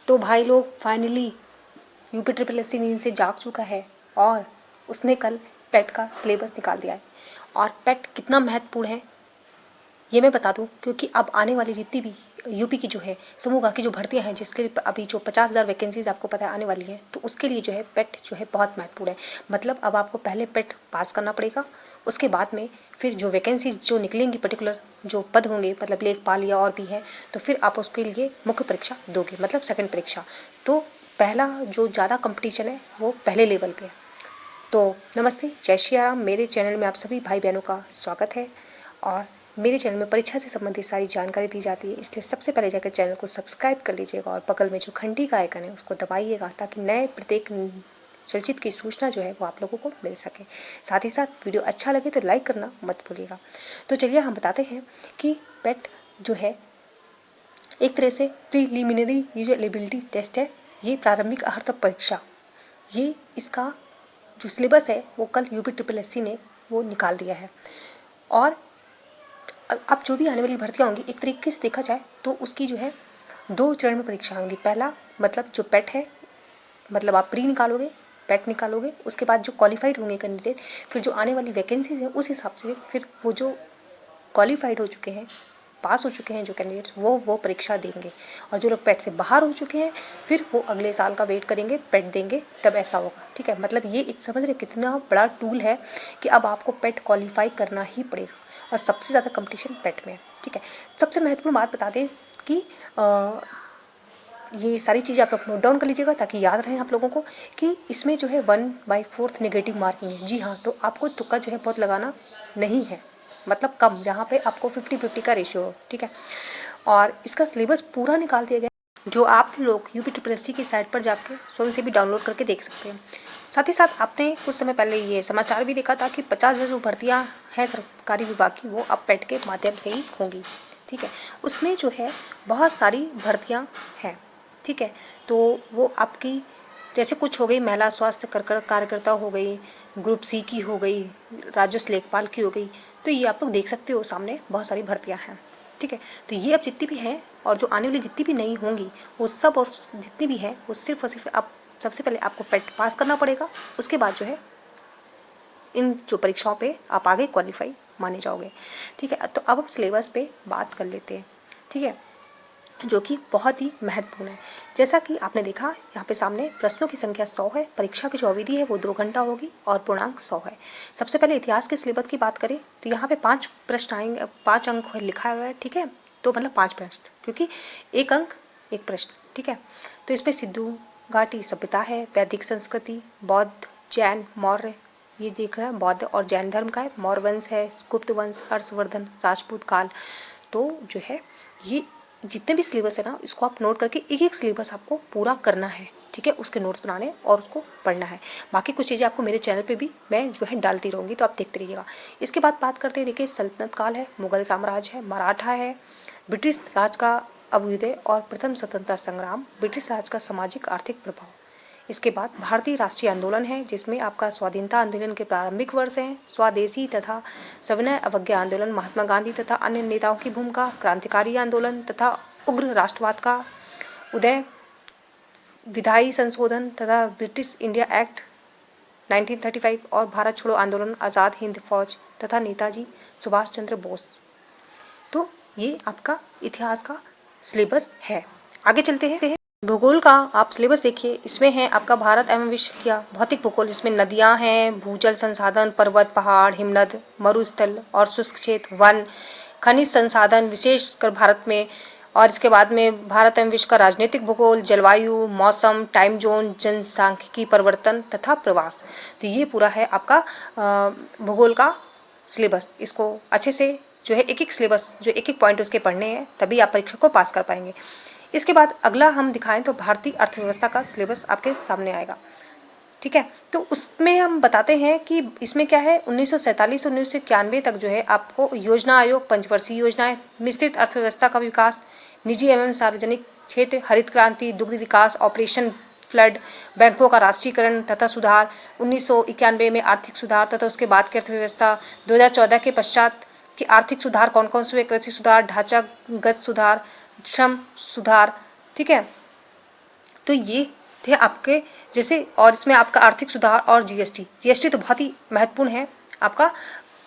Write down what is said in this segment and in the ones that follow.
तो भाई लोग finally UP triple S C नींद से जाग चुका है और उसने कल पेट का सिलेबस निकाल दिया है। और पेट कितना महत्वपूर्ण है ये मैं बता दूं, क्योंकि अब आने वाली जितनी भी यूपी की जो है समूह गा की जो भर्तियां हैं, जिसके लिए अभी जो 50,000 वैकेंसीज आपको पता है आने वाली हैं, तो उसके लिए जो है पेट जो है बहुत महत्वपूर्ण है। मतलब अब आपको पहले पेट पास करना पड़ेगा, उसके बाद में फिर जो वैकेंसीज जो निकलेंगी, पर्टिकुलर जो पद होंगे, मतलब लेखपाल या और भी है, तो फिर आप उसके लिए मुख्य परीक्षा दोगे, मतलब सेकेंड परीक्षा। तो पहला जो ज़्यादा कंपटीशन है वो पहले लेवल पे है। तो नमस्ते, जय श्री राम। मेरे चैनल में आप सभी भाई बहनों का स्वागत है और मेरे चैनल में परीक्षा से संबंधित सारी जानकारी दी जाती है, इसलिए सबसे पहले जाकर चैनल को सब्सक्राइब कर लीजिएगा और बगल में जो घंटी का आइकन है उसको दबाइएगा, ताकि नए प्रत्येक चलचित्र की सूचना जो है वो आप लोगों को मिल सके। साथ ही साथ वीडियो अच्छा लगे तो लाइक करना मत भूलिएगा। तो चलिए हम बताते हैं कि पेट जो है एक तरह से प्रीलिमिनरी ये जो एलिजिबिलिटी टेस्ट है, ये प्रारंभिक अर्हता परीक्षा, ये इसका जो सिलेबस है वो कल यूपी ट्रिपल एस सी ने वो निकाल दिया है। और अब जो भी आने वाली भर्तियाँ होंगी, एक तरीके से देखा जाए तो उसकी जो है 2 चरण में परीक्षा होंगी। पहला मतलब जो पेट है, मतलब आप प्री निकालोगे, पेट निकालोगे, उसके बाद जो क्वालिफाइड होंगे कैंडिडेट, फिर जो आने वाली वैकेंसीज है उस हिसाब से फिर वो जो क्वालिफाइड हो चुके हैं, पास हो चुके हैं जो कैंडिडेट्स, वो परीक्षा देंगे। और जो लोग पेट से बाहर हो चुके हैं फिर वो अगले साल का वेट करेंगे, पेट देंगे, तब ऐसा होगा। ठीक है, मतलब ये एक समझ रहे कितना बड़ा टूल है कि अब आपको पेट क्वालिफाई करना ही पड़ेगा और सबसे ज़्यादा कंपटीशन पेट में है। ठीक है, सबसे महत्वपूर्ण बात बता दें कि ये सारी चीज़ें आप लोग नोट डाउन कर लीजिएगा ताकि याद रहे आप लोगों को कि इसमें जो है 1/4 नेगेटिव मार्किंग है। जी हाँ, तो आपको तुक्का जो है बहुत लगाना नहीं है, मतलब कम, जहाँ पे आपको 50-50 का रेशियो हो। ठीक है, और इसका सिलेबस पूरा निकाल दिया गया, जो आप लोग यूपी ट्रिपल एस सी की साइट पर जाकर स्वयं से भी डाउनलोड करके देख सकते हैं। साथ ही साथ आपने कुछ समय पहले ये समाचार भी देखा था कि 50,000 जो भर्तियाँ हैं सरकारी विभाग की, वो अब पेट के माध्यम से ही होंगी। ठीक है, उसमें जो है बहुत सारी भर्तियाँ हैं। ठीक है, तो वो आपकी जैसे कुछ हो गई महिला स्वास्थ्य कार्यकर्ता हो गई, ग्रुप सी की हो गई, राजस्व लेखपाल की हो गई, तो ये आप लोग देख सकते हो, सामने बहुत सारी भर्तियां हैं। ठीक है, तो ये अब जितनी भी हैं और जो आने वाली जितनी भी नहीं होंगी वो सब, और जितनी भी हैं वो सिर्फ और सिर्फ आप सबसे पहले आपको पेट पास करना पड़ेगा, उसके बाद जो है इन जो परीक्षाओं पे आप आगे क्वालिफाई माने जाओगे। ठीक है, तो अब हम सिलेबस पे बात कर लेते हैं। ठीक है, जो कि बहुत ही महत्वपूर्ण है। जैसा कि आपने देखा यहाँ पे सामने प्रश्नों की संख्या 100 है, परीक्षा की जो अवधि है वो 2 घंटा होगी और पूर्णांक 100 है। सबसे पहले इतिहास के सिलेबस की बात करें तो यहाँ पे 5 प्रश्न आएंगे, 5 अंक लिखा हुआ है। ठीक है, तो मतलब 5 प्रश्न, क्योंकि 1 अंक 1 प्रश्न। ठीक है, तो इसमें सिंधु घाटी सभ्यता है, वैदिक संस्कृति, बौद्ध, जैन, मौर्य, ये देख रहे हैं बौद्ध और जैन धर्म का है, मौर्य वंश है, गुप्त वंश, हर्षवर्धन, राजपूत काल। तो जो है ये जितने भी सिलेबस है ना, इसको आप नोट करके एक एक सिलेबस आपको पूरा करना है। ठीक है, उसके नोट्स बनाने और उसको पढ़ना है। बाकी कुछ चीज़ें आपको मेरे चैनल पे भी मैं जो है डालती रहूँगी, तो आप देखते रहिएगा। इसके बाद बात करते हैं, देखिए सल्तनत काल है, मुगल साम्राज्य है, मराठा है, ब्रिटिश राज का अभ्युदय और प्रथम स्वतंत्रता संग्राम, ब्रिटिश राज का सामाजिक आर्थिक प्रभाव। इसके बाद भारतीय राष्ट्रीय आंदोलन है, जिसमें आपका स्वाधीनता आंदोलन के प्रारंभिक वर्ष हैं, स्वदेशी तथा सविनय अवज्ञा आंदोलन, महात्मा गांधी तथा अन्य नेताओं की भूमिका, क्रांतिकारी आंदोलन तथा उग्र राष्ट्रवाद का उदय, विधायी संशोधन तथा ब्रिटिश इंडिया एक्ट 1935 और भारत छोड़ो आंदोलन, आज़ाद हिंद फौज तथा नेताजी सुभाष चंद्र बोस। तो ये आपका इतिहास का सिलेबस है। आगे चलते हैं। भूगोल का आप सिलेबस देखिए, इसमें है आपका भारत एवं विश्व का भौतिक भूगोल, जिसमें नदियां हैं, भूजल संसाधन, पर्वत, पहाड़, हिमनद, मरुस्थल और शुष्क क्षेत्र, वन, खनिज संसाधन विशेषकर भारत में। और इसके बाद में भारत एवं विश्व का राजनीतिक भूगोल, जलवायु, मौसम, टाइम जोन, जनसांख्यिकी परिवर्तन तथा प्रवास। तो ये पूरा है आपका भूगोल का सिलेबस। इसको अच्छे से जो है एक एक सिलेबस, जो एक एक पॉइंट उसके पढ़ने हैं, तभी आप परीक्षा को पास कर पाएंगे। इसके बाद अगला हम दिखाएं तो भारतीय अर्थव्यवस्था का सिलेबस आपके सामने आएगा। ठीक है, तो उसमें हम बताते हैं कि इसमें क्या है, 1947 से 1991 तक जो है आपको योजना आयोग, पंचवर्षीय योजनाएं, मिश्रित अर्थव्यवस्था का विकास, निजी एवं सार्वजनिक क्षेत्र, हरित क्रांति, दुग्ध विकास, ऑपरेशन फ्लड, बैंकों का राष्ट्रीयकरण तथा सुधार, 1991 में आर्थिक सुधार तथा उसके बाद की अर्थव्यवस्था, 2014 के पश्चात के आर्थिक सुधार कौन कौन से हुए, कृषि सुधार, ढांचागत सुधार, श्रम सुधार। ठीक है, तो ये थे आपके जैसे, और इसमें आपका आर्थिक सुधार और जीएसटी तो बहुत ही महत्वपूर्ण है आपका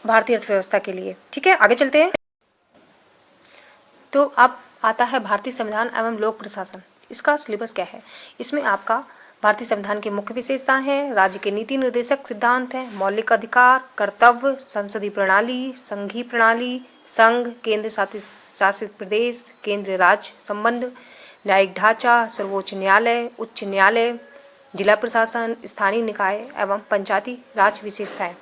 भारतीय अर्थव्यवस्था के लिए। ठीक है, आगे चलते हैं। तो अब आता है भारतीय संविधान एवं लोक प्रशासन। इसका सिलेबस क्या है? इसमें आपका भारतीय संविधान की मुख्य विशेषताएं हैं, राज्य के नीति निर्देशक सिद्धांत हैं, मौलिक अधिकार, कर्तव्य, संसदीय प्रणाली, संघीय प्रणाली, संघ, केंद्र शासित प्रदेश, केंद्र राज्य संबंध, न्यायिक ढांचा, सर्वोच्च न्यायालय, उच्च न्यायालय, जिला प्रशासन, स्थानीय निकाय एवं पंचायती राज विशेषताएं।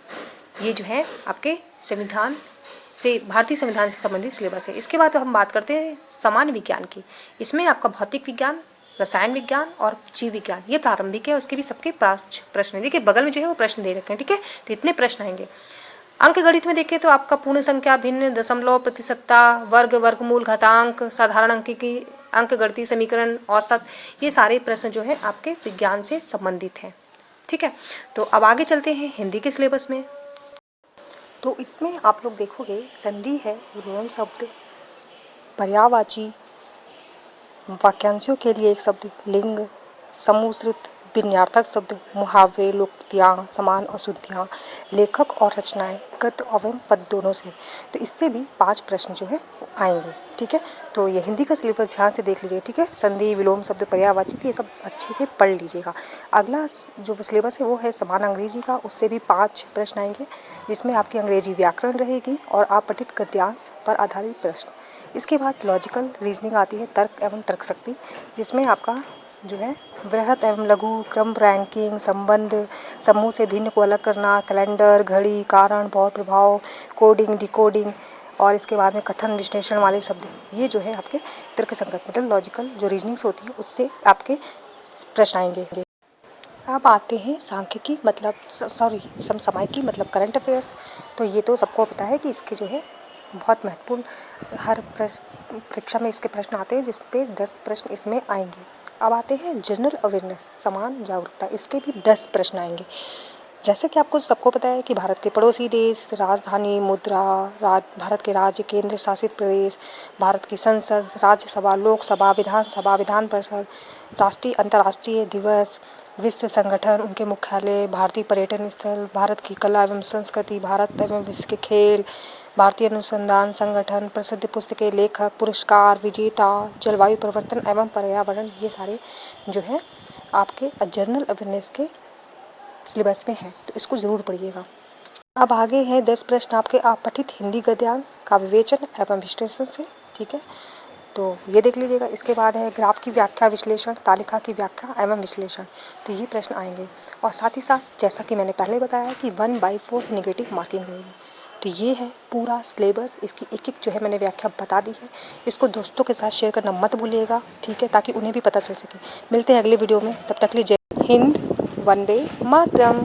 ये जो है आपके संविधान से, भारतीय संविधान से संबंधित सिलेबस है। इसके बाद हम बात करते हैं सामान्य विज्ञान की। इसमें आपका भौतिक विज्ञान, रसायन विज्ञान और जीव विज्ञान ये प्रारंभिक है, उसके भी सबके 5 प्रश्न है। देखिए बगल में जो है वो प्रश्न दे रखे हैं। ठीक है, तो इतने प्रश्न आएंगे। अंक गणित में देखें तो आपका पूर्ण संख्या, भिन्न, दशमलव, प्रतिशतता, वर्ग, वर्गमूल, घातांक, साधारण अंक की अंक गणितीय समीकरण, औसत, ये सारे प्रश्न जो है आपके विज्ञान से संबंधित हैं। ठीक है, तो अब आगे चलते हैं हिंदी के सिलेबस में। तो इसमें आप लोग देखोगे संधि है, विलोम शब्द, पर्यायवाची, वाक्यांशों के लिए एक शब्द, लिंग, समूश्रित, विन्यार्थक शब्द, मुहावरे, लोकोक्तियाँ, समान अशुद्धियाँ, लेखक और रचनाएं, गद्य एवं पद दोनों से। तो इससे भी 5 प्रश्न जो है आएंगे। ठीक है, तो ये हिंदी का सिलेबस ध्यान से देख लीजिए। ठीक है, संधि, विलोम शब्द, पर्यायवाची, ये सब अच्छे से पढ़ लीजिएगा। अगला जो सिलेबस है वो है समान अंग्रेजी का, उससे भी 5 प्रश्न आएंगे, जिसमें आपकी अंग्रेजी व्याकरण रहेगी और आपठित गद्यांश पर आधारित प्रश्न। इसके बाद लॉजिकल रीजनिंग आती है, तर्क एवं तर्क शक्ति, जिसमें आपका जो है बृहत एवं लघु, क्रम, रैंकिंग, संबंध, समूह से भिन्न को अलग करना, कैलेंडर, घड़ी, कारण, भाव, प्रभाव, कोडिंग, डिकोडिंग, और इसके बाद में कथन विश्लेषण वाले शब्द। ये जो है आपके तर्क संगत मतलब लॉजिकल जो रीजनिंग्स होती है उससे आपके प्रश्न आएंगे। अब आते हैं सांख्यिकी मतलब समसामयिकी मतलब करंट अफेयर्स। तो ये तो सबको पता है कि इसके जो है बहुत महत्वपूर्ण, हर परीक्षा में इसके प्रश्न आते हैं, जिसपे 10 प्रश्न इसमें आएंगे। अब आते हैं जनरल अवेयरनेस, समान जागरूकता, इसके भी 10 प्रश्न आएंगे। जैसे कि आपको सबको पता है कि भारत के पड़ोसी देश, राजधानी, मुद्रा, भारत के राज्य, केंद्र शासित प्रदेश, भारत की संसद, राज्यसभा, लोकसभा, विधानसभा, विधान परिषद, राष्ट्रीय अंतर्राष्ट्रीय दिवस, विश्व संगठन, उनके मुख्यालय, भारतीय पर्यटन स्थल, भारत की कला एवं संस्कृति, भारत एवं विश्व के खेल, भारतीय अनुसंधान संगठन, प्रसिद्ध पुस्तकें, लेखक, पुरस्कार विजेता, जलवायु परिवर्तन एवं पर्यावरण, ये सारे जो है आपके जनरल अवेयरनेस के सिलेबस में है, तो इसको ज़रूर पढ़िएगा। अब आगे है 10 प्रश्न आपके आपठित हिंदी गद्यांश का विवेचन एवं विश्लेषण से। ठीक है, तो ये देख लीजिएगा। इसके बाद है ग्राफ की व्याख्या विश्लेषण, तालिका की व्याख्या एवं विश्लेषण, तो ये प्रश्न आएंगे। और साथ ही साथ जैसा कि मैंने पहले बताया कि 1/4 नेगेटिव मार्किंग रहेगी। तो ये है पूरा सिलेबस, इसकी एक जो है मैंने व्याख्या बता दी है। इसको दोस्तों के साथ शेयर करना मत भूलिएगा, ठीक है, ताकि उन्हें भी पता चल सके। मिलते हैं अगले वीडियो में, तब तक के लिए जय हिंद, वंदे मातरम।